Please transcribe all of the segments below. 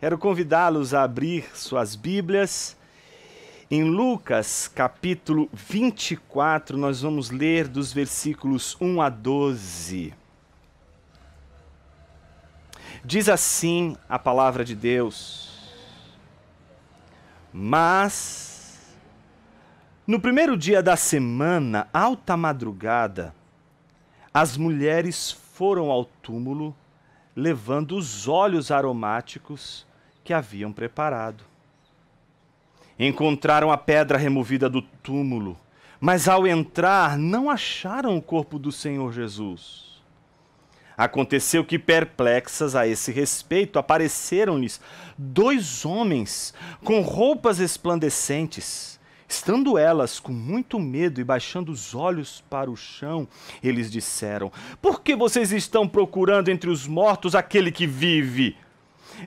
Quero convidá-los a abrir suas Bíblias. Em Lucas, capítulo 24, nós vamos ler dos versículos 1 a 12. Diz assim a palavra de Deus: Mas, no primeiro dia da semana, alta madrugada, as mulheres foram ao túmulo, levando os óleos aromáticos que haviam preparado. Encontraram a pedra removida do túmulo, mas ao entrar não acharam o corpo do Senhor Jesus. Aconteceu que, perplexas a esse respeito, apareceram-lhes dois homens com roupas resplandecentes. Estando elas com muito medo e baixando os olhos para o chão, eles disseram: Por que vocês estão procurando entre os mortos aquele que vive?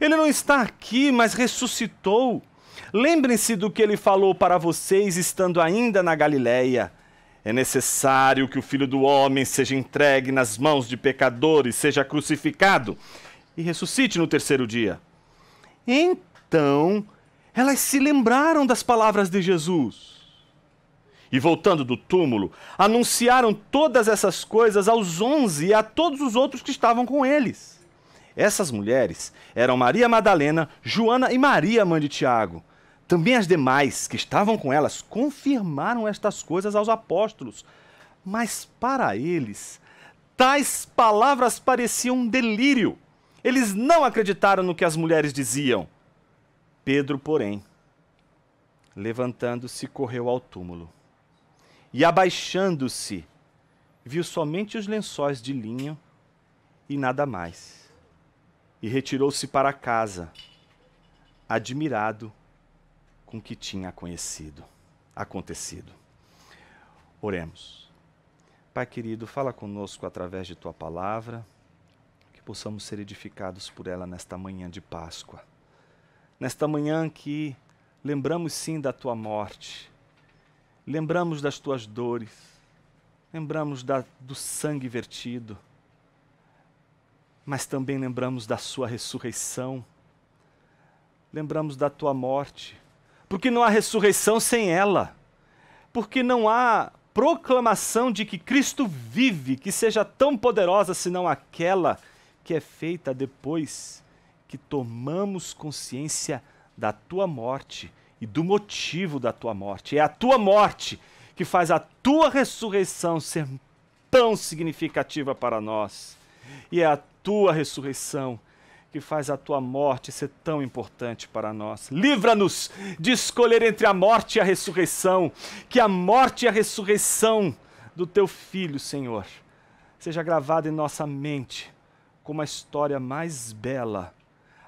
Ele não está aqui, mas ressuscitou. Lembrem-se do que ele falou para vocês estando ainda na Galileia. É necessário que o Filho do Homem seja entregue nas mãos de pecadores, seja crucificado e ressuscite no terceiro dia. Então, elas se lembraram das palavras de Jesus. E voltando do túmulo, anunciaram todas essas coisas aos 11 e a todos os outros que estavam com eles. Essas mulheres eram Maria Madalena, Joana e Maria, mãe de Tiago. Também as demais que estavam com elas confirmaram estas coisas aos apóstolos. Mas para eles, tais palavras pareciam um delírio. Eles não acreditaram no que as mulheres diziam. Pedro, porém, levantando-se, correu ao túmulo. E abaixando-se, viu somente os lençóis de linho e nada mais. E retirou-se para casa, admirado com o que tinha acontecido. Oremos. Pai querido, fala conosco através de Tua palavra, que possamos ser edificados por ela nesta manhã de Páscoa. Nesta manhã que lembramos sim da Tua morte, lembramos das Tuas dores, lembramos do sangue vertido, mas também lembramos da Sua ressurreição, lembramos da Tua morte, porque não há ressurreição sem ela, porque não há proclamação de que Cristo vive, que seja tão poderosa senão aquela que é feita depois que tomamos consciência da Tua morte e do motivo da Tua morte. É a Tua morte que faz a Tua ressurreição ser tão significativa para nós. E é a Tua ressurreição que faz a Tua morte ser tão importante para nós. Livra-nos de escolher entre a morte e a ressurreição, que a morte e a ressurreição do Teu Filho, Senhor, seja gravada em nossa mente como a história mais bela,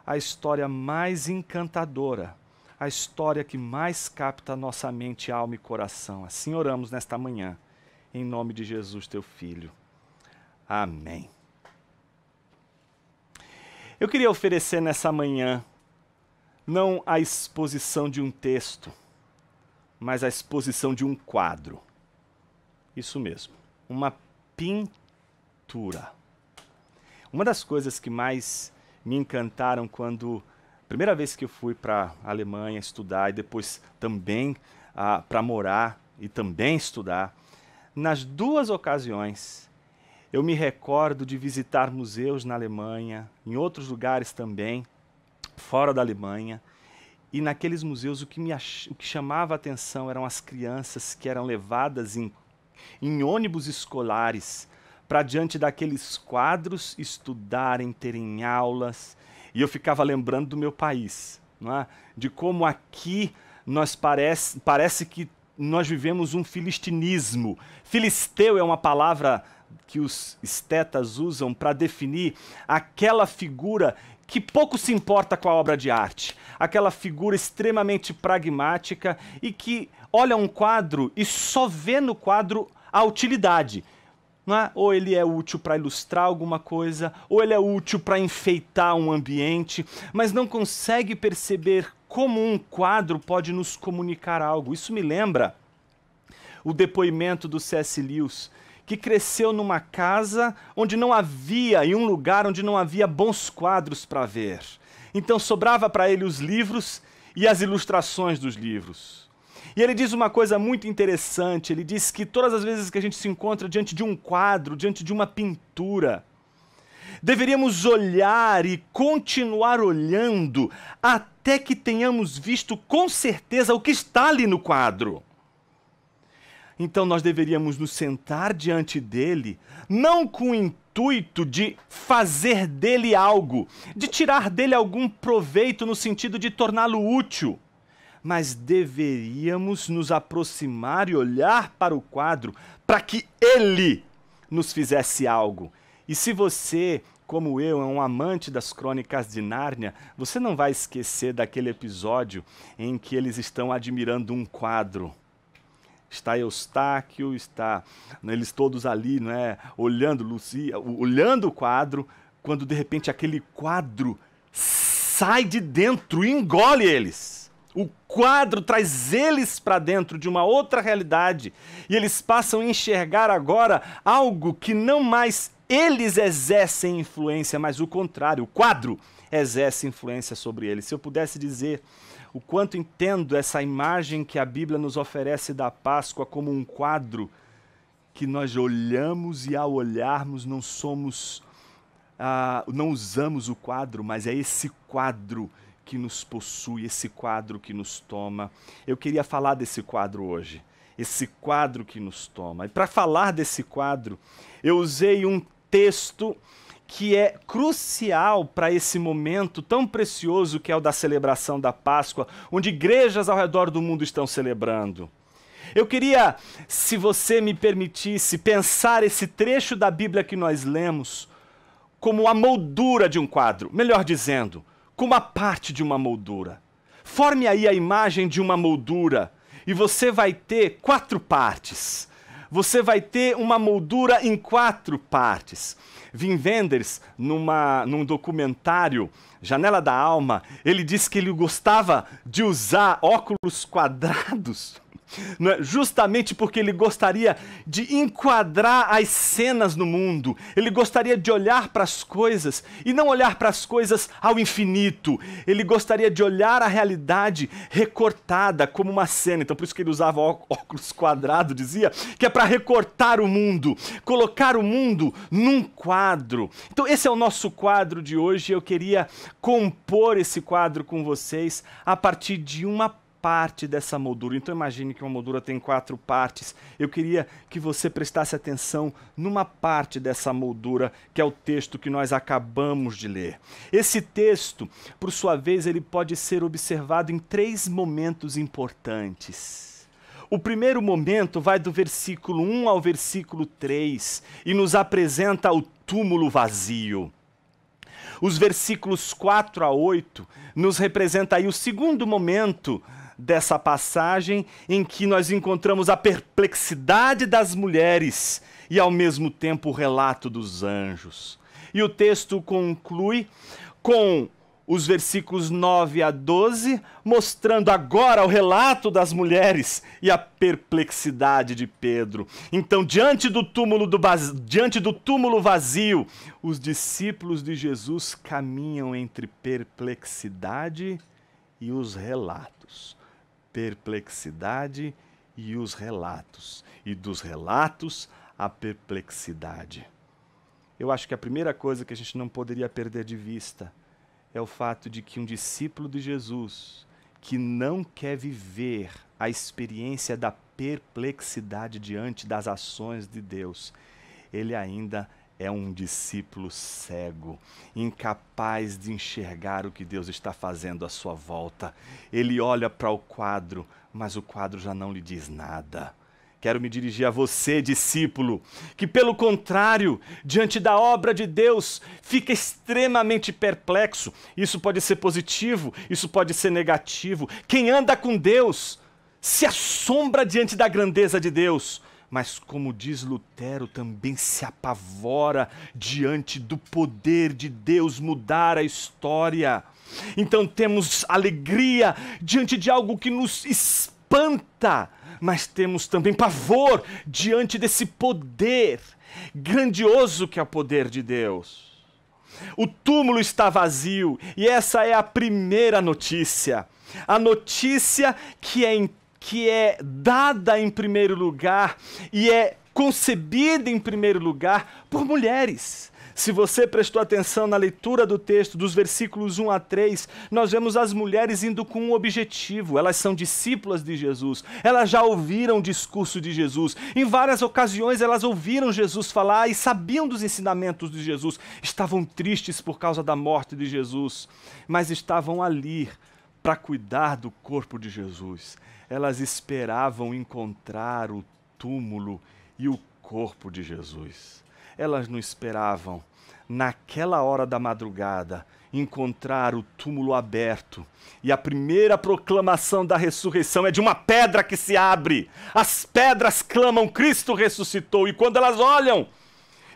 a história mais encantadora, a história que mais capta a nossa mente, alma e coração. Assim oramos nesta manhã, em nome de Jesus, Teu Filho. Amém. Eu queria oferecer nessa manhã, não a exposição de um texto, mas a exposição de um quadro. Isso mesmo, uma pintura. Uma das coisas que mais me encantaram quando, primeira vez que eu fui para a Alemanha estudar e depois também para morar e também estudar, nas duas ocasiões, eu me recordo de visitar museus na Alemanha, em outros lugares também, fora da Alemanha, e naqueles museus o que chamava a atenção eram as crianças que eram levadas em ônibus escolares para diante daqueles quadros estudarem, terem aulas, e eu ficava lembrando do meu país, não é? De como aqui nós parece que nós vivemos um filistinismo. Filisteu é uma palavra que os estetas usam para definir aquela figura que pouco se importa com a obra de arte, aquela figura extremamente pragmática e que olha um quadro e só vê no quadro a utilidade. Não é? Ou ele é útil para ilustrar alguma coisa, ou ele é útil para enfeitar um ambiente, mas não consegue perceber como um quadro pode nos comunicar algo. Isso me lembra o depoimento do C.S. Lewis, que cresceu numa casa onde não havia, em um lugar onde não havia bons quadros para ver. Então sobrava para ele os livros e as ilustrações dos livros. E ele diz uma coisa muito interessante, ele diz que todas as vezes que a gente se encontra diante de um quadro, diante de uma pintura, deveríamos olhar e continuar olhando até que tenhamos visto com certeza o que está ali no quadro. Então nós deveríamos nos sentar diante dele, não com o intuito de fazer dele algo, de tirar dele algum proveito no sentido de torná-lo útil, mas deveríamos nos aproximar e olhar para o quadro para que ele nos fizesse algo. E se você, como eu, é um amante das Crônicas de Nárnia, você não vai esquecer daquele episódio em que eles estão admirando um quadro. Está Eustáquio, eles todos ali, não é, olhando o quadro, quando de repente aquele quadro sai de dentro e engole eles. O quadro traz eles para dentro de uma outra realidade e eles passam a enxergar agora algo que não mais eles exercem influência, mas o contrário, o quadro exerce influência sobre eles. Se eu pudesse dizer o quanto entendo essa imagem que a Bíblia nos oferece da Páscoa como um quadro que nós olhamos e ao olharmos não usamos o quadro, mas é esse quadro que nos possui, esse quadro que nos toma. Eu queria falar desse quadro hoje, esse quadro que nos toma. E para falar desse quadro, eu usei um texto que é crucial para esse momento tão precioso que é o da celebração da Páscoa, onde igrejas ao redor do mundo estão celebrando. Eu queria, se você me permitisse, pensar esse trecho da Bíblia que nós lemos como a moldura de um quadro, melhor dizendo, como a parte de uma moldura. Forme aí a imagem de uma moldura e você vai ter 4 partes. Você vai ter uma moldura em 4 partes. Wim Wenders, num documentário, Janela da Alma, ele disse que ele gostava de usar óculos quadrados, não é? Justamente porque ele gostaria de enquadrar as cenas no mundo. Ele gostaria de olhar para as coisas e não olhar para as coisas ao infinito. Ele gostaria de olhar a realidade recortada como uma cena. Então por isso que ele usava óculos quadrados, dizia que é para recortar o mundo, colocar o mundo num quadro. Então esse é o nosso quadro de hoje. Eu queria compor esse quadro com vocês a partir de uma parte dessa moldura. Então imagine que uma moldura tem 4 partes. Eu queria que você prestasse atenção numa parte dessa moldura, que é o texto que nós acabamos de ler. Esse texto, por sua vez, ele pode ser observado em 3 momentos importantes. O primeiro momento vai do versículo 1 ao versículo 3 e nos apresenta o túmulo vazio. Os versículos 4 a 8 nos representa aí o segundo momento dessa passagem em que nós encontramos a perplexidade das mulheres e ao mesmo tempo o relato dos anjos. E o texto conclui com os versículos 9 a 12, mostrando agora o relato das mulheres e a perplexidade de Pedro. Então, diante do túmulo vazio, os discípulos de Jesus caminham entre perplexidade e os relatos. Perplexidade e os relatos. E dos relatos, a perplexidade. Eu acho que a primeira coisa que a gente não poderia perder de vista é o fato de que um discípulo de Jesus que não quer viver a experiência da perplexidade diante das ações de Deus, ele ainda é um discípulo cego, incapaz de enxergar o que Deus está fazendo à sua volta. Ele olha para o quadro, mas o quadro já não lhe diz nada. Quero me dirigir a você, discípulo, que pelo contrário, diante da obra de Deus, fica extremamente perplexo. Isso pode ser positivo, isso pode ser negativo. Quem anda com Deus se assombra diante da grandeza de Deus, mas como diz Lutero, também se apavora diante do poder de Deus mudar a história. Então temos alegria diante de algo que nos espanta, mas temos também pavor diante desse poder grandioso que é o poder de Deus. O túmulo está vazio. E essa é a primeira notícia. A notícia que é dada em primeiro lugar e é concebida em primeiro lugar por mulheres. Se você prestou atenção na leitura do texto, dos versículos 1 a 3, nós vemos as mulheres indo com um objetivo. Elas são discípulas de Jesus. Elas já ouviram o discurso de Jesus. Em várias ocasiões elas ouviram Jesus falar e sabiam dos ensinamentos de Jesus. Estavam tristes por causa da morte de Jesus, mas estavam ali para cuidar do corpo de Jesus. Elas esperavam encontrar o túmulo e o corpo de Jesus. Elas não esperavam, naquela hora da madrugada, encontrar o túmulo aberto. E a primeira proclamação da ressurreição é de uma pedra que se abre. As pedras clamam, Cristo ressuscitou. E quando elas olham,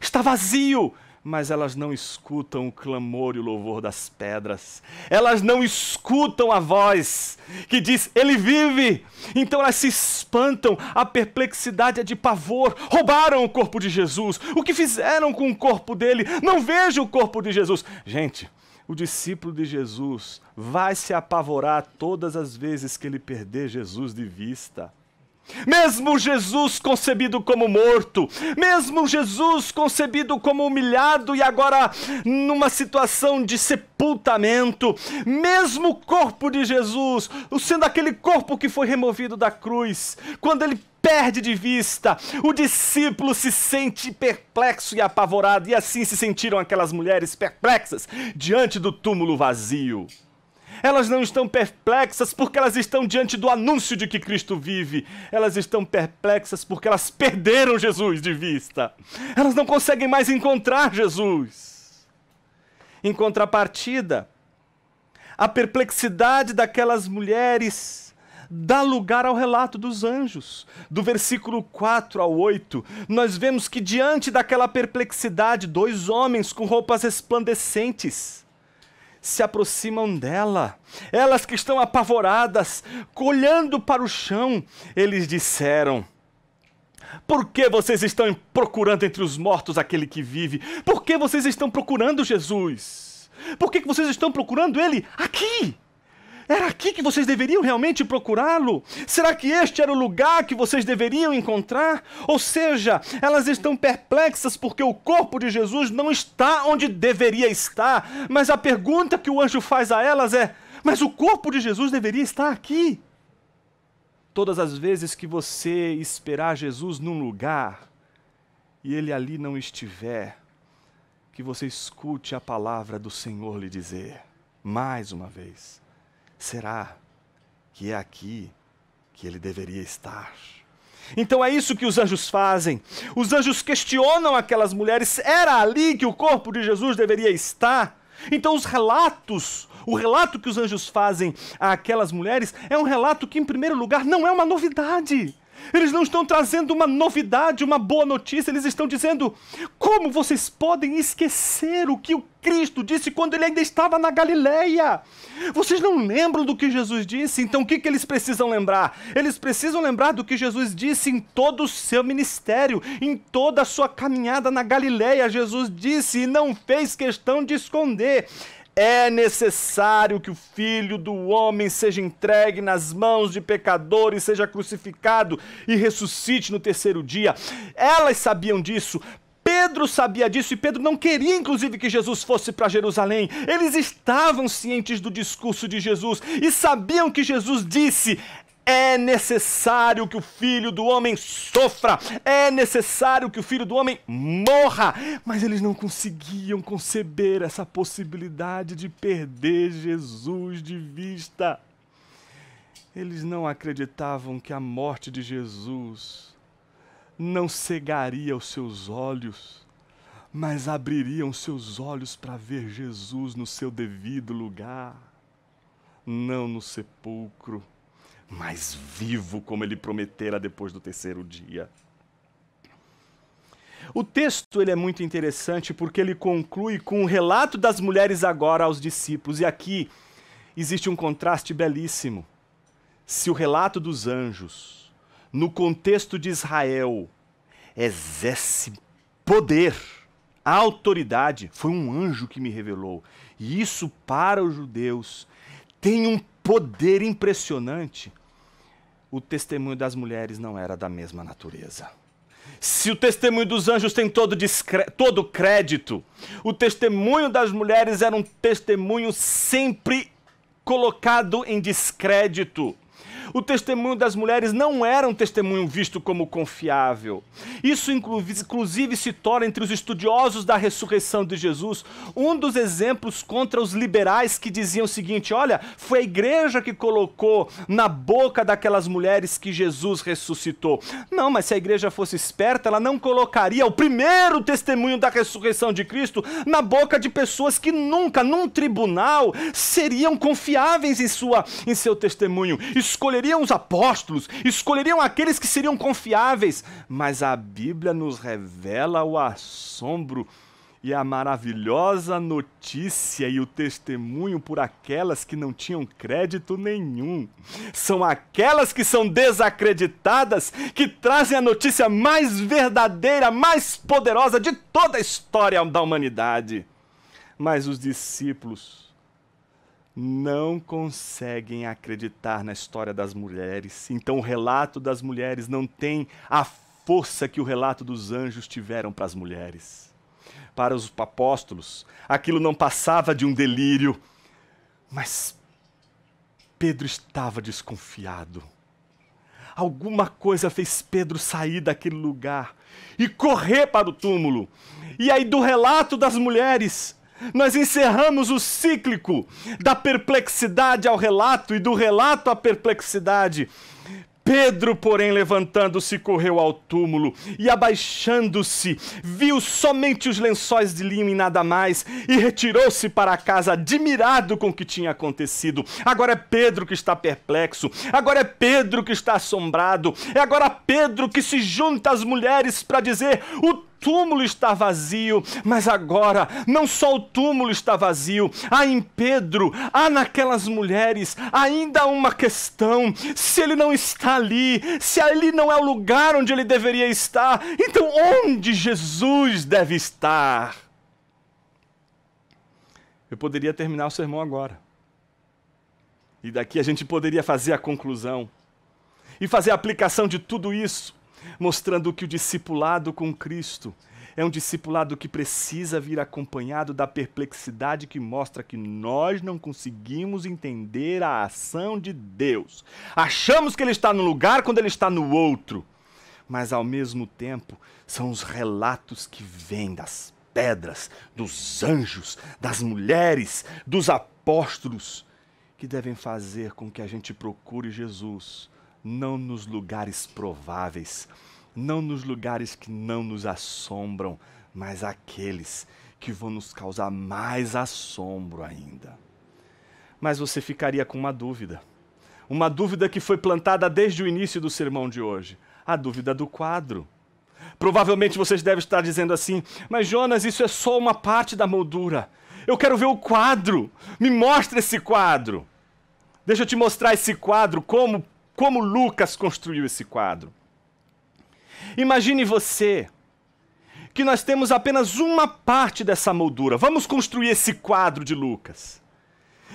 está vazio. Mas elas não escutam o clamor e o louvor das pedras. Elas não escutam a voz que diz, ele vive. Então elas se espantam, a perplexidade é de pavor. Roubaram o corpo de Jesus. O que fizeram com o corpo dele? Não vejo o corpo de Jesus. Gente, o discípulo de Jesus vai se apavorar todas as vezes que ele perder Jesus de vista. Mesmo Jesus concebido como morto, mesmo Jesus concebido como humilhado e agora numa situação de sepultamento, mesmo o corpo de Jesus, sendo aquele corpo que foi removido da cruz, quando ele perde de vista, o discípulo se sente perplexo e apavorado, e assim se sentiram aquelas mulheres perplexas diante do túmulo vazio. Elas não estão perplexas porque elas estão diante do anúncio de que Cristo vive. Elas estão perplexas porque elas perderam Jesus de vista. Elas não conseguem mais encontrar Jesus. Em contrapartida, a perplexidade daquelas mulheres dá lugar ao relato dos anjos. Do versículo 4 ao 8, nós vemos que diante daquela perplexidade, 2 homens com roupas resplandecentes se aproximam dela. Elas que estão apavoradas, olhando para o chão, eles disseram, por que vocês estão procurando entre os mortos aquele que vive? Por que vocês estão procurando Jesus? Por que vocês estão procurando ele aqui? Era aqui que vocês deveriam realmente procurá-lo? Será que este era o lugar que vocês deveriam encontrar? Ou seja, elas estão perplexas porque o corpo de Jesus não está onde deveria estar. Mas a pergunta que o anjo faz a elas é, mas o corpo de Jesus deveria estar aqui? Todas as vezes que você esperar Jesus num lugar e ele ali não estiver, que você escute a palavra do Senhor lhe dizer, mais uma vez, será que é aqui que ele deveria estar? Então é isso que os anjos fazem. Os anjos questionam aquelas mulheres, era ali que o corpo de Jesus deveria estar? Então o relato que os anjos fazem àquelas mulheres é um relato que, em primeiro lugar, não é uma novidade. Eles não estão trazendo uma novidade, uma boa notícia, eles estão dizendo, como vocês podem esquecer o que o Cristo disse quando ele ainda estava na Galileia? Vocês não lembram do que Jesus disse? Então o que eles precisam lembrar? Eles precisam lembrar do que Jesus disse em todo o seu ministério, em toda a sua caminhada na Galileia. Jesus disse e não fez questão de esconder. É necessário que o Filho do Homem seja entregue nas mãos de pecadores, seja crucificado e ressuscite no terceiro dia. Elas sabiam disso. Pedro sabia disso e Pedro não queria, inclusive, que Jesus fosse para Jerusalém. Eles estavam cientes do discurso de Jesus e sabiam que Jesus disse, é necessário que o Filho do Homem sofra, é necessário que o Filho do Homem morra. Mas eles não conseguiam conceber essa possibilidade de perder Jesus de vista. Eles não acreditavam que a morte de Jesus não cegaria os seus olhos, mas abriria os seus olhos para ver Jesus no seu devido lugar, não no sepulcro, mas vivo como ele prometera depois do terceiro dia. O texto ele é muito interessante porque ele conclui com o relato das mulheres agora aos discípulos. E aqui existe um contraste belíssimo. Se o relato dos anjos, no contexto de Israel, exerce poder, A autoridade foi um anjo que me revelou. E isso, para os judeus, tem um poder impressionante. O testemunho das mulheres não era da mesma natureza. Se o testemunho dos anjos tem todo crédito, o testemunho das mulheres era um testemunho sempre colocado em descrédito. O testemunho das mulheres não era um testemunho visto como confiável. Isso, inclusive, se torna, entre os estudiosos da ressurreição de Jesus, um dos exemplos contra os liberais que diziam o seguinte: olha, foi a igreja que colocou na boca daquelas mulheres que Jesus ressuscitou. Não, mas se a igreja fosse esperta, ela não colocaria o primeiro testemunho da ressurreição de Cristo na boca de pessoas que nunca, num tribunal, seriam confiáveis em seu testemunho. Escolheriam os apóstolos, escolheriam aqueles que seriam confiáveis, mas a Bíblia nos revela o assombro e a maravilhosa notícia e o testemunho por aquelas que não tinham crédito nenhum. São aquelas que são desacreditadas que trazem a notícia mais verdadeira, mais poderosa de toda a história da humanidade. Mas os discípulos não conseguem acreditar na história das mulheres. Então o relato das mulheres não tem a força que o relato dos anjos tiveram para as mulheres. Para os apóstolos, aquilo não passava de um delírio. Mas Pedro estava desconfiado. Alguma coisa fez Pedro sair daquele lugar e correr para o túmulo. E aí, do relato das mulheres, nós encerramos o cíclico da perplexidade ao relato e do relato à perplexidade. Pedro, porém, levantando-se, correu ao túmulo e, abaixando-se, viu somente os lençóis de linho e nada mais, e retirou-se para casa, admirado com o que tinha acontecido. Agora é Pedro que está perplexo, agora é Pedro que está assombrado, é agora Pedro que se junta às mulheres para dizer: o túmulo está vazio. Mas agora, não só o túmulo está vazio, há em Pedro, há naquelas mulheres ainda uma questão: se ele não está ali, se ali não é o lugar onde ele deveria estar, então onde Jesus deve estar? Eu poderia terminar o sermão agora, e daqui a gente poderia fazer a conclusão e fazer a aplicação de tudo isso, mostrando que o discipulado com Cristo é um discipulado que precisa vir acompanhado da perplexidade que mostra que nós não conseguimos entender a ação de Deus. Achamos que Ele está num lugar quando Ele está no outro. Mas, ao mesmo tempo, são os relatos que vêm das pedras, dos anjos, das mulheres, dos apóstolos, que devem fazer com que a gente procure Jesus, não nos lugares prováveis, não nos lugares que não nos assombram, mas aqueles que vão nos causar mais assombro ainda. Mas você ficaria com uma dúvida que foi plantada desde o início do sermão de hoje, a dúvida do quadro. Provavelmente vocês devem estar dizendo assim: mas Jonas, isso é só uma parte da moldura, eu quero ver o quadro, me mostra esse quadro. Deixa eu te mostrar esse quadro, como Lucas construiu esse quadro. Imagine você que nós temos apenas uma parte dessa moldura. Vamos construir esse quadro de Lucas.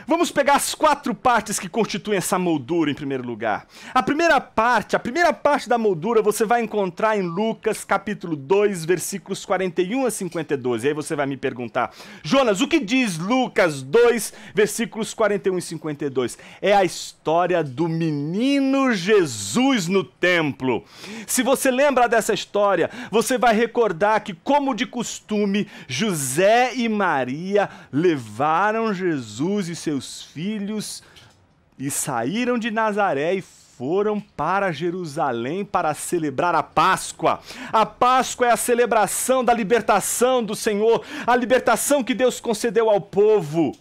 Vamos pegar as 4 partes que constituem essa moldura em primeiro lugar. A primeira parte da moldura você vai encontrar em Lucas capítulo 2, versículos 41 a 52. E aí você vai me perguntar: Jonas, o que diz Lucas 2, versículos 41 e 52? É a história do menino Jesus no templo. Se você lembra dessa história, você vai recordar que, como de costume, José e Maria levaram Jesus e seus filhos e saíram de Nazaré e foram para Jerusalém para celebrar a Páscoa. A Páscoa é a celebração da libertação do Senhor, a libertação que Deus concedeu ao povo.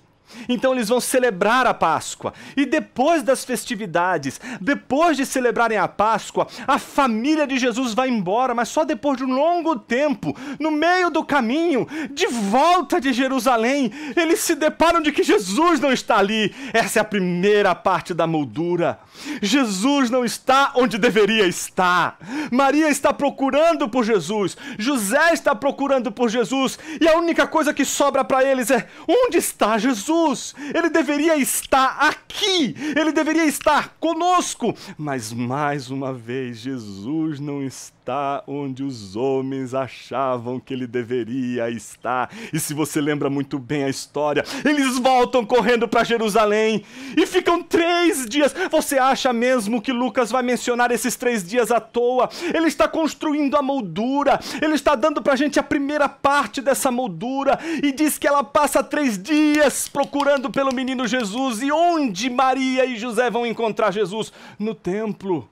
Então eles vão celebrar a Páscoa. E depois das festividades, depois de celebrarem a Páscoa, a família de Jesus vai embora, mas só depois de um longo tempo, no meio do caminho, de volta de Jerusalém, eles se deparam de que Jesus não está ali. Essa é a primeira parte da moldura. Jesus não está onde deveria estar. Maria está procurando por Jesus. José está procurando por Jesus. E a única coisa que sobra para eles é: onde está Jesus? Ele deveria estar aqui, ele deveria estar conosco, mas mais uma vez Jesus não está onde os homens achavam que ele deveria estar. E se você lembra muito bem a história, eles voltam correndo para Jerusalém e ficam 3 dias. Você acha mesmo que Lucas vai mencionar esses 3 dias à toa? Ele está construindo a moldura, ele está dando para a gente a primeira parte dessa moldura e diz que ela passa 3 dias procurando pelo menino Jesus. E onde Maria e José vão encontrar Jesus? No templo.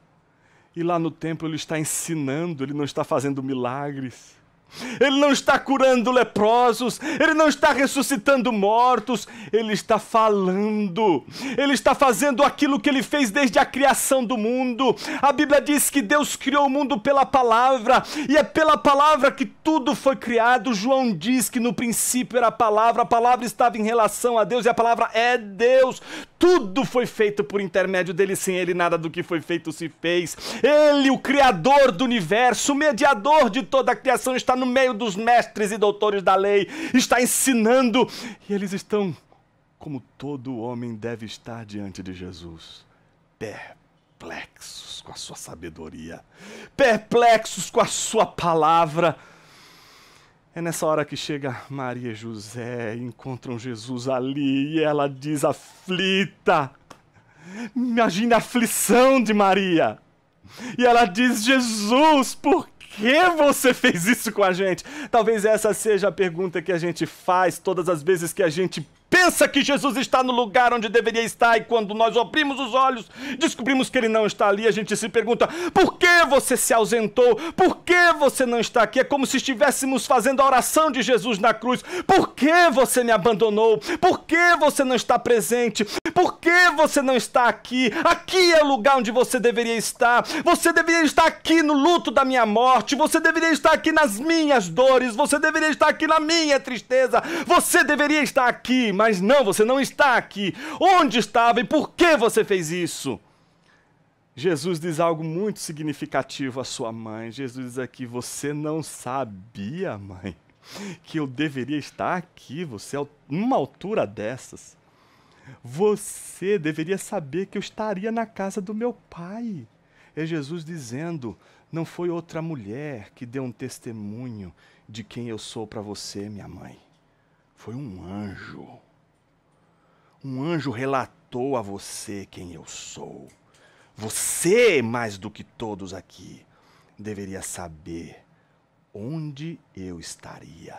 E lá no templo ele está ensinando, ele não está fazendo milagres. Ele não está curando leprosos, ele não está ressuscitando mortos, ele está falando, ele está fazendo aquilo que ele fez desde a criação do mundo. A Bíblia diz que Deus criou o mundo pela palavra, e é pela palavra que tudo foi criado. João diz que no princípio era a palavra estava em relação a Deus, e a palavra é Deus. Tudo foi feito por intermédio dele, sem ele nada do que foi feito se fez. Ele, o criador do universo, o mediador de toda a criação, está no meio dos mestres e doutores da lei, está ensinando, e eles estão, como todo homem deve estar diante de Jesus, perplexos com a sua sabedoria, perplexos com a sua palavra. É nessa hora que chega Maria e José, encontram Jesus ali, e ela diz aflita, imagine a aflição de Maria, e ela diz: Jesus, por que você fez isso com a gente? Talvez essa seja a pergunta que a gente faz todas as vezes que a gente pensa que Jesus está no lugar onde deveria estar, e quando nós abrimos os olhos, descobrimos que ele não está ali. A gente se pergunta: por que você se ausentou? Por que você não está aqui? É como se estivéssemos fazendo a oração de Jesus na cruz. Por que você me abandonou? Por que você não está presente? Por que você não está aqui? Aqui é o lugar onde você deveria estar. Você deveria estar aqui no luto da minha morte. Você deveria estar aqui nas minhas dores. Você deveria estar aqui na minha tristeza. Você deveria estar aqui, mas não, você não está aqui. Onde estava e por que você fez isso? Jesus diz algo muito significativo à sua mãe. Jesus diz aqui: você não sabia, mãe, que eu deveria estar aqui, você numa altura dessas. Você deveria saber que eu estaria na casa do meu pai. É Jesus dizendo: não foi outra mulher que deu um testemunho de quem eu sou para você, minha mãe. Foi um anjo. Um anjo relatou a você quem eu sou. Você, mais do que todos aqui, deveria saber onde eu estaria.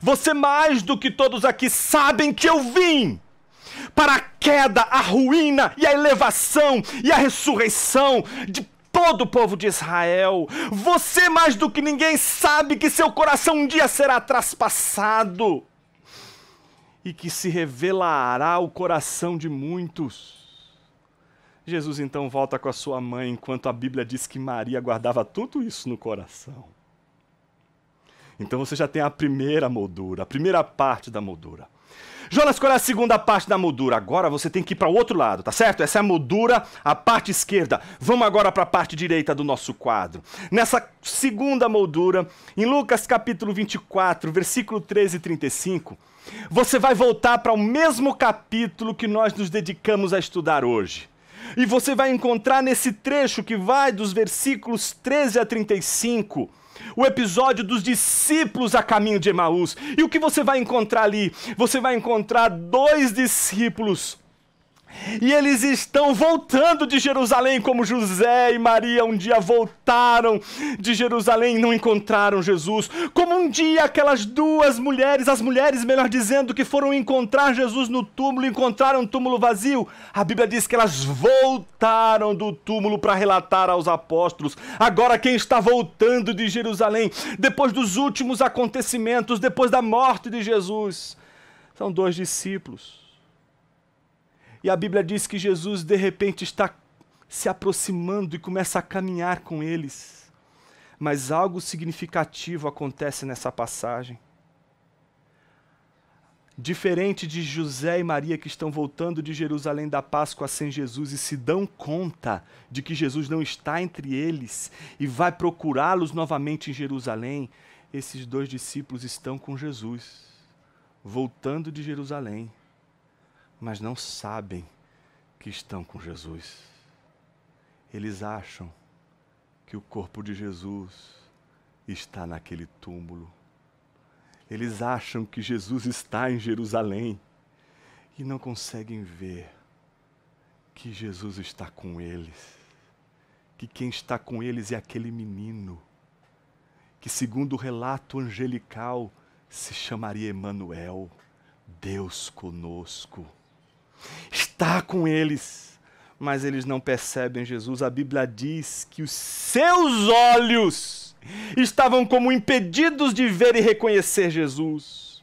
Você, mais do que todos aqui, sabem que eu vim para a queda, a ruína e a elevação e a ressurreição de todo o povo de Israel. Você, mais do que ninguém, sabe que seu coração um dia será traspassado e que se revelará o coração de muitos. Jesus então volta com a sua mãe, enquanto a Bíblia diz que Maria guardava tudo isso no coração. Então você já tem a primeira moldura, a primeira parte da moldura. Jonas, qual é a segunda parte da moldura? Agora você tem que ir para o outro lado, tá certo? Essa é a moldura, a parte esquerda. Vamos agora para a parte direita do nosso quadro. Nessa segunda moldura, em Lucas capítulo 24, versículo 13 e 35, você vai voltar para o mesmo capítulo que nós nos dedicamos a estudar hoje. E você vai encontrar nesse trecho que vai dos versículos 13 a 35, o episódio dos discípulos a caminho de Emaús. E o que você vai encontrar ali? Você vai encontrar 2 discípulos. E eles estão voltando de Jerusalém, como José e Maria um dia voltaram de Jerusalém e não encontraram Jesus. Como um dia aquelas 2 mulheres, as mulheres, melhor dizendo, que foram encontrar Jesus no túmulo, encontraram um túmulo vazio. A Bíblia diz que elas voltaram do túmulo para relatar aos apóstolos. Agora quem está voltando de Jerusalém, depois dos últimos acontecimentos, depois da morte de Jesus, são 2 discípulos. E a Bíblia diz que Jesus, de repente, está se aproximando e começa a caminhar com eles. Mas algo significativo acontece nessa passagem. Diferente de José e Maria, que estão voltando de Jerusalém da Páscoa sem Jesus e se dão conta de que Jesus não está entre eles e vai procurá-los novamente em Jerusalém, esses 2 discípulos estão com Jesus, voltando de Jerusalém, mas não sabem que estão com Jesus. Eles acham que o corpo de Jesus está naquele túmulo. Eles acham que Jesus está em Jerusalém e não conseguem ver que Jesus está com eles, que quem está com eles é aquele menino, que segundo o relato angelical se chamaria Emanuel, Deus conosco. Está com eles, mas eles não percebem Jesus. A Bíblia diz que os seus olhos estavam como impedidos de ver e reconhecer Jesus.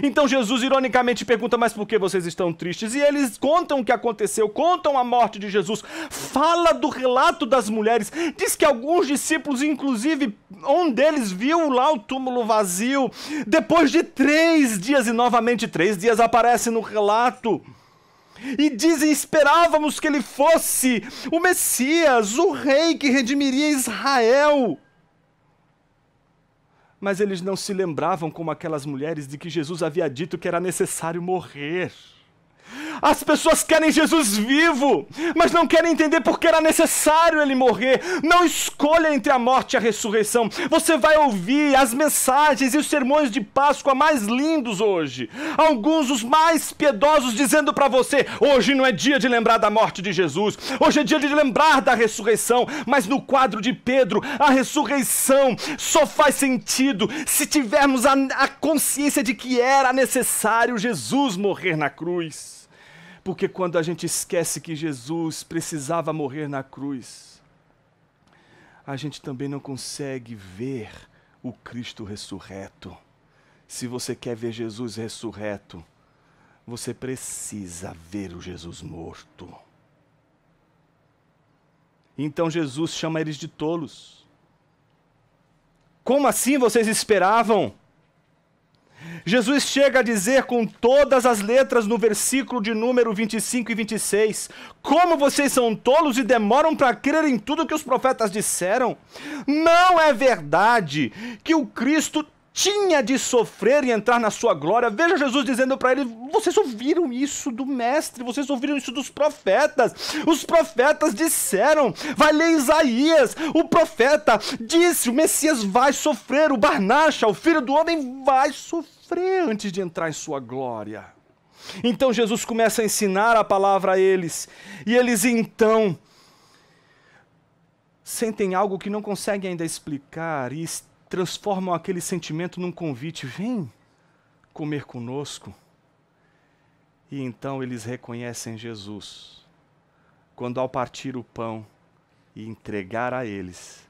Então Jesus ironicamente pergunta, mas por que vocês estão tristes? E eles contam o que aconteceu, contam a morte de Jesus, fala do relato das mulheres, diz que alguns discípulos, inclusive um deles viu lá o túmulo vazio, depois de 3 dias, e novamente 3 dias aparece no relato. E dizem, esperávamos que ele fosse o Messias, o rei que redimiria Israel. Mas eles não se lembravam, como aquelas mulheres, de que Jesus havia dito que era necessário morrer. As pessoas querem Jesus vivo, mas não querem entender porque era necessário ele morrer. Não escolha entre a morte e a ressurreição. Você vai ouvir as mensagens e os sermões de Páscoa mais lindos hoje. Alguns, os mais piedosos, dizendo para você, hoje não é dia de lembrar da morte de Jesus, hoje é dia de lembrar da ressurreição. Mas no quadro de Pedro, a ressurreição só faz sentido se tivermos a consciência de que era necessário Jesus morrer na cruz. Porque quando a gente esquece que Jesus precisava morrer na cruz, a gente também não consegue ver o Cristo ressurreto. Se você quer ver Jesus ressurreto, você precisa ver o Jesus morto. Então Jesus chama eles de tolos. Como assim vocês esperavam? Jesus chega a dizer com todas as letras no versículo de número 25 e 26, como vocês são tolos e demoram para crer em tudo que os profetas disseram? Não é verdade que o Cristo tinha de sofrer e entrar na sua glória? Veja Jesus dizendo para ele, vocês ouviram isso do mestre, vocês ouviram isso dos profetas. Os profetas disseram, vai ler Isaías, o profeta disse, o Messias vai sofrer, o Barnacha, o Filho do Homem vai sofrer antes de entrar em sua glória. Então Jesus começa a ensinar a palavra a eles, e eles então sentem algo que não conseguem ainda explicar e transformam aquele sentimento num convite, vem comer conosco. E então eles reconhecem Jesus, quando ao partir o pão e entregar a eles,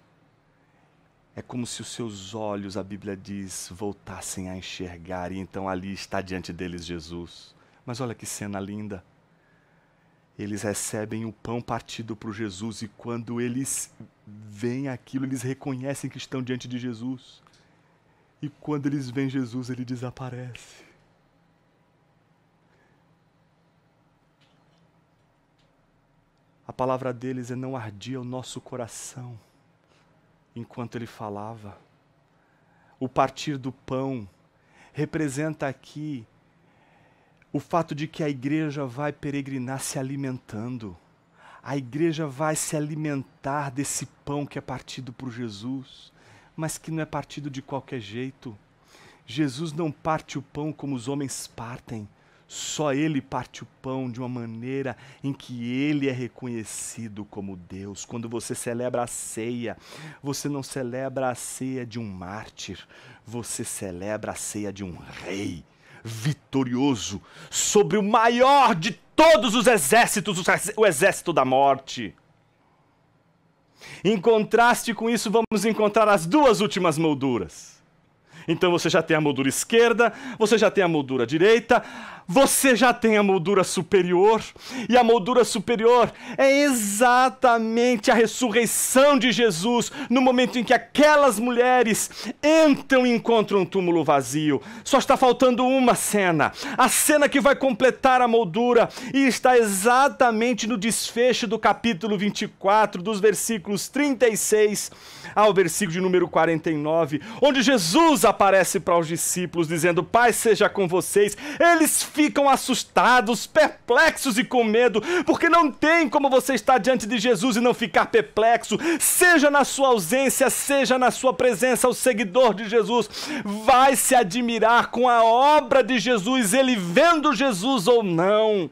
é como se os seus olhos, a Bíblia diz, voltassem a enxergar, e então ali está diante deles Jesus. Mas olha que cena linda. Eles recebem o pão partido por Jesus, e quando eles veem aquilo, eles reconhecem que estão diante de Jesus. E quando eles veem Jesus, ele desaparece. A palavra deles é: não ardia o nosso coração enquanto ele falava. O partir do pão representa aqui o fato de que a igreja vai peregrinar se alimentando. A igreja vai se alimentar desse pão que é partido por Jesus, mas que não é partido de qualquer jeito. Jesus não parte o pão como os homens partem. Só ele parte o pão de uma maneira em que ele é reconhecido como Deus. Quando você celebra a ceia, você não celebra a ceia de um mártir, você celebra a ceia de um rei vitorioso sobre o maior de todos os exércitos, o exército da morte. Em contraste com isso, vamos encontrar as duas últimas molduras. Então você já tem a moldura esquerda, você já tem a moldura direita, Você já tem a moldura superior, e a moldura superior é exatamente a ressurreição de Jesus, no momento em que aquelas mulheres entram e encontram um túmulo vazio. Só está faltando uma cena, a cena que vai completar a moldura, e está exatamente no desfecho do capítulo 24, dos versículos 36 ao versículo de número 49, onde Jesus aparece para os discípulos, dizendo: Pai seja com vocês. Eles ficam assustados, perplexos e com medo, porque não tem como você estar diante de Jesus e não ficar perplexo, seja na sua ausência, seja na sua presença. O seguidor de Jesus vai se admirar com a obra de Jesus, ele vendo Jesus ou não.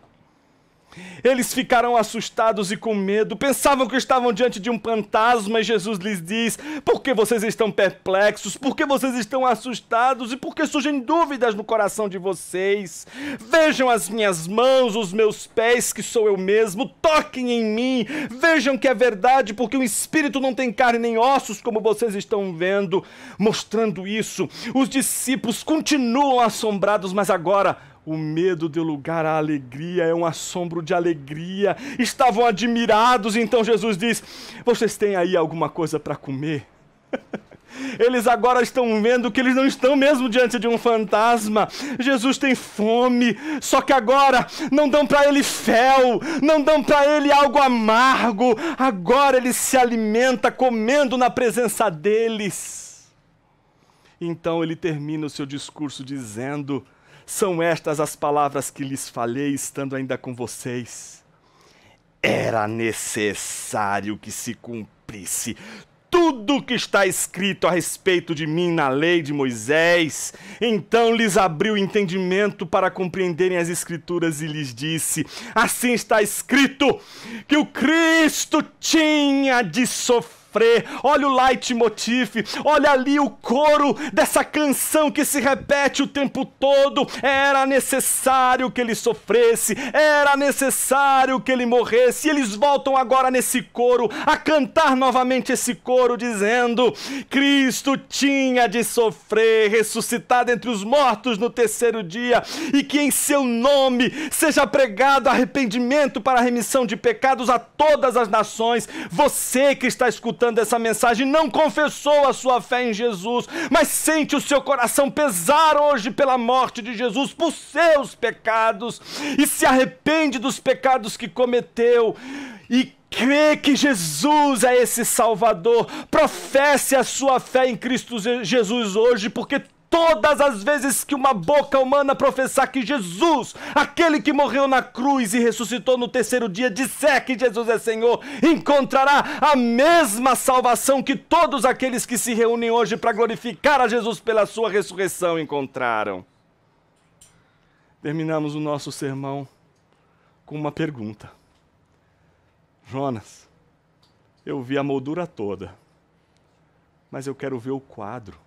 Eles ficaram assustados e com medo, pensavam que estavam diante de um fantasma, e Jesus lhes diz: por que vocês estão perplexos? Por que vocês estão assustados? E por que surgem dúvidas no coração de vocês? Vejam as minhas mãos, os meus pés, que sou eu mesmo, toquem em mim, vejam que é verdade, porque o Espírito não tem carne nem ossos, como vocês estão vendo. Mostrando isso, os discípulos continuam assombrados, mas agora o medo deu lugar à alegria, é um assombro de alegria. Estavam admirados, então Jesus diz: vocês têm aí alguma coisa para comer? Eles agora estão vendo que eles não estão mesmo diante de um fantasma. Jesus tem fome, só que agora não dão para ele fel, não dão para ele algo amargo. Agora ele se alimenta comendo na presença deles. Então ele termina o seu discurso dizendo: são estas as palavras que lhes falei, estando ainda com vocês. Era necessário que se cumprisse tudo o que está escrito a respeito de mim na lei de Moisés. Então lhes abriu o entendimento para compreenderem as Escrituras e lhes disse: assim está escrito que o Cristo tinha de sofrer. Olha o leitmotiv, olha ali o coro dessa canção que se repete o tempo todo. Era necessário que ele sofresse, era necessário que ele morresse. E eles voltam agora nesse coro, a cantar novamente esse coro, dizendo: Cristo tinha de sofrer, ressuscitar dentre os mortos no terceiro dia, e que em seu nome seja pregado arrependimento para a remissão de pecados a todas as nações. Você que está escutando essa mensagem não confessou a sua fé em Jesus, mas sente o seu coração pesar hoje pela morte de Jesus por seus pecados, e se arrepende dos pecados que cometeu e crê que Jesus é esse Salvador. Professe a sua fé em Cristo Jesus hoje, porque todas as vezes que uma boca humana professar que Jesus, aquele que morreu na cruz e ressuscitou no terceiro dia, disser que Jesus é Senhor, encontrará a mesma salvação que todos aqueles que se reúnem hoje para glorificar a Jesus pela sua ressurreição encontraram. Terminamos o nosso sermão com uma pergunta. Jonas, eu vi a moldura toda, mas eu quero ver o quadro.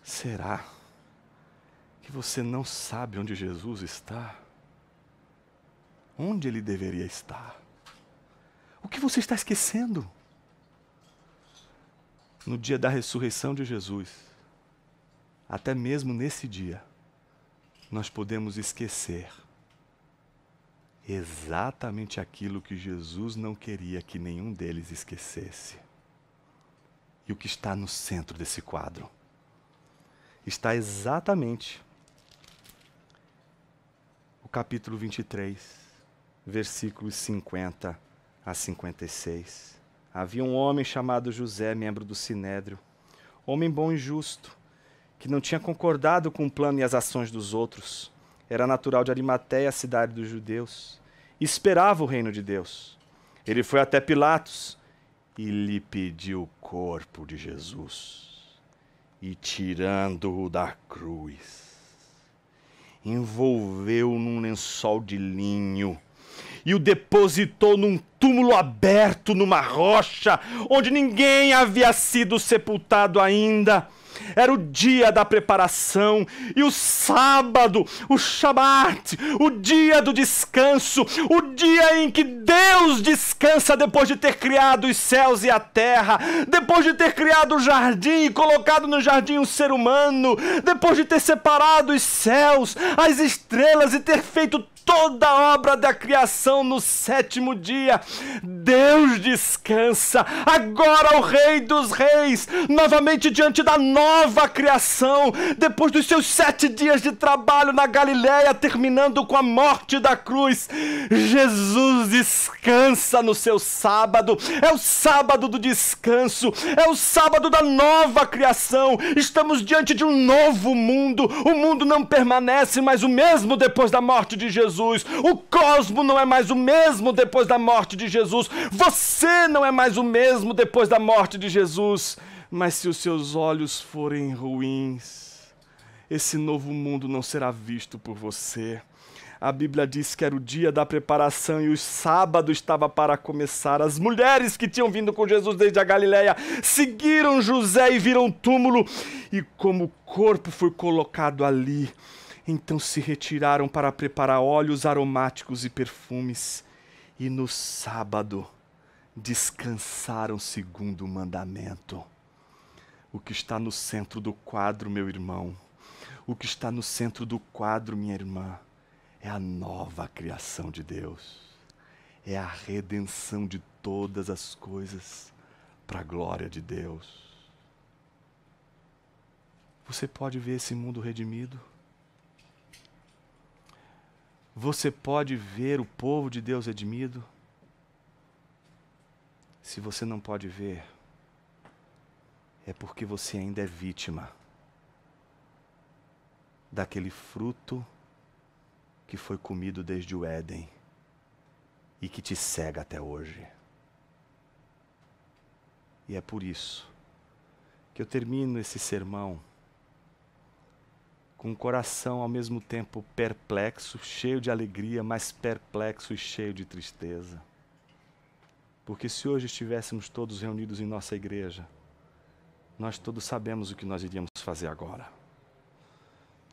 Será que você não sabe onde Jesus está? Onde ele deveria estar? O que você está esquecendo? No dia da ressurreição de Jesus, até mesmo nesse dia, nós podemos esquecer exatamente aquilo que Jesus não queria que nenhum deles esquecesse. E o que está no centro desse quadro está exatamente o capítulo 23, versículos 50 a 56. Havia um homem chamado José, membro do Sinédrio, homem bom e justo, que não tinha concordado com o plano e as ações dos outros. Era natural de Arimateia, a cidade dos judeus, e esperava o reino de Deus. Ele foi até Pilatos e lhe pediu o corpo de Jesus. E tirando-o da cruz, envolveu-o num lençol de linho e o depositou num túmulo aberto numa rocha, onde ninguém havia sido sepultado ainda. Era o dia da preparação. E o sábado, o Shabat, o dia do descanso, o dia em que Deus descansa depois de ter criado os céus e a terra, depois de ter criado o jardim e colocado no jardim um ser humano, depois de ter separado os céus, as estrelas e ter feito toda a obra da criação no 7º dia. Deus descansa. Agora o Rei dos Reis, novamente diante da nova criação, depois dos seus 7 dias de trabalho na Galileia, terminando com a morte da cruz, Jesus descansa no seu sábado. É o sábado do descanso, é o sábado da nova criação. Estamos diante de um novo mundo. O mundo não permanece mais o mesmo depois da morte de Jesus. O cosmo não é mais o mesmo depois da morte de Jesus. Você não é mais o mesmo depois da morte de Jesus. Mas se os seus olhos forem ruins, esse novo mundo não será visto por você. A Bíblia diz que era o dia da preparação e o sábado estava para começar. As mulheres que tinham vindo com Jesus desde a Galileia seguiram José e viram o túmulo. E como o corpo foi colocado ali, então se retiraram para preparar óleos aromáticos e perfumes. E no sábado descansaram segundo o mandamento. O que está no centro do quadro, meu irmão, o que está no centro do quadro, minha irmã, é a nova criação de Deus. É a redenção de todas as coisas para a glória de Deus. Você pode ver esse mundo redimido? Você pode ver o povo de Deus redimido? Se você não pode ver, é porque você ainda é vítima daquele fruto que foi comido desde o Éden e que te cega até hoje. E é por isso que eu termino esse sermão com o coração ao mesmo tempo perplexo, cheio de alegria, mas perplexo e cheio de tristeza. Porque se hoje estivéssemos todos reunidos em nossa igreja, nós todos sabemos o que nós iríamos fazer agora.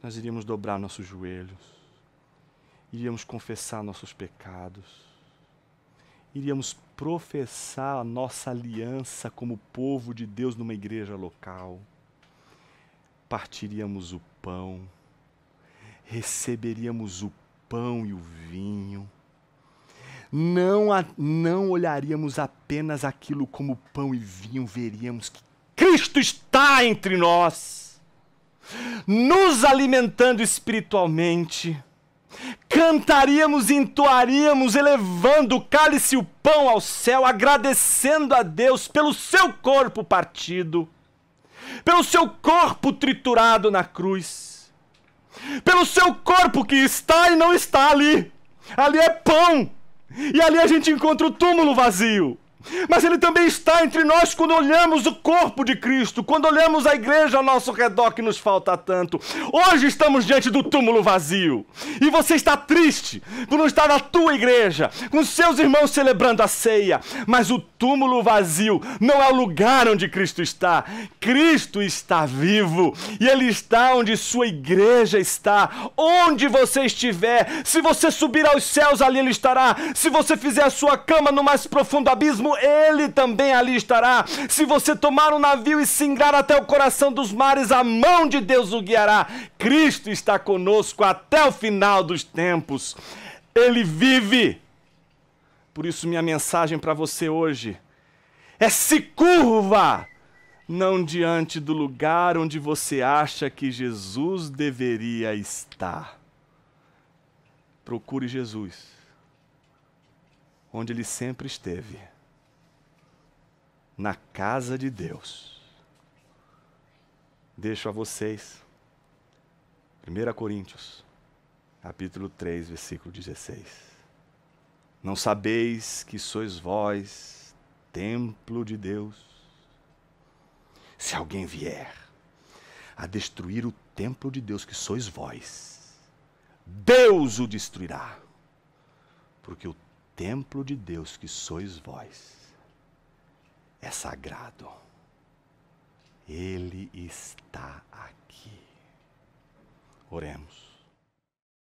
Nós iríamos dobrar nossos joelhos, iríamos confessar nossos pecados, iríamos professar a nossa aliança como povo de Deus numa igreja local, partiríamos o pão, receberíamos o pão e o vinho, não olharíamos apenas aquilo como pão e vinho, veríamos que Cristo está entre nós, nos alimentando espiritualmente. Cantaríamos e entoaríamos, elevando o cálice e o pão ao céu, agradecendo a Deus pelo seu corpo partido, pelo seu corpo triturado na cruz, pelo seu corpo que está e não está ali. Ali é pão, e ali a gente encontra o túmulo vazio. Mas ele também está entre nós quando olhamos o corpo de Cristo, quando olhamos a igreja ao nosso redor que nos falta tanto. Hoje estamos diante do túmulo vazio. E você está triste por não estar na tua igreja, com seus irmãos celebrando a ceia. Mas o túmulo vazio não é o lugar onde Cristo está. Cristo está vivo. E Ele está onde sua igreja está. Onde você estiver, se você subir aos céus, ali Ele estará. Se você fizer a sua cama no mais profundo abismo, Ele também ali estará. Se você tomar um navio e singrar até o coração dos mares, a mão de Deus o guiará. Cristo está conosco até o final dos tempos. Ele vive. Por isso minha mensagem para você hoje é: se curva, não diante do lugar onde você acha que Jesus deveria estar. Procure Jesus onde Ele sempre esteve, na casa de Deus. Deixo a vocês 1 Coríntios, capítulo 3, versículo 16. Não sabeis que sois vós templo de Deus? Se alguém vier a destruir o templo de Deus que sois vós, Deus o destruirá, porque o templo de Deus que sois vós é sagrado. Ele está Oremos.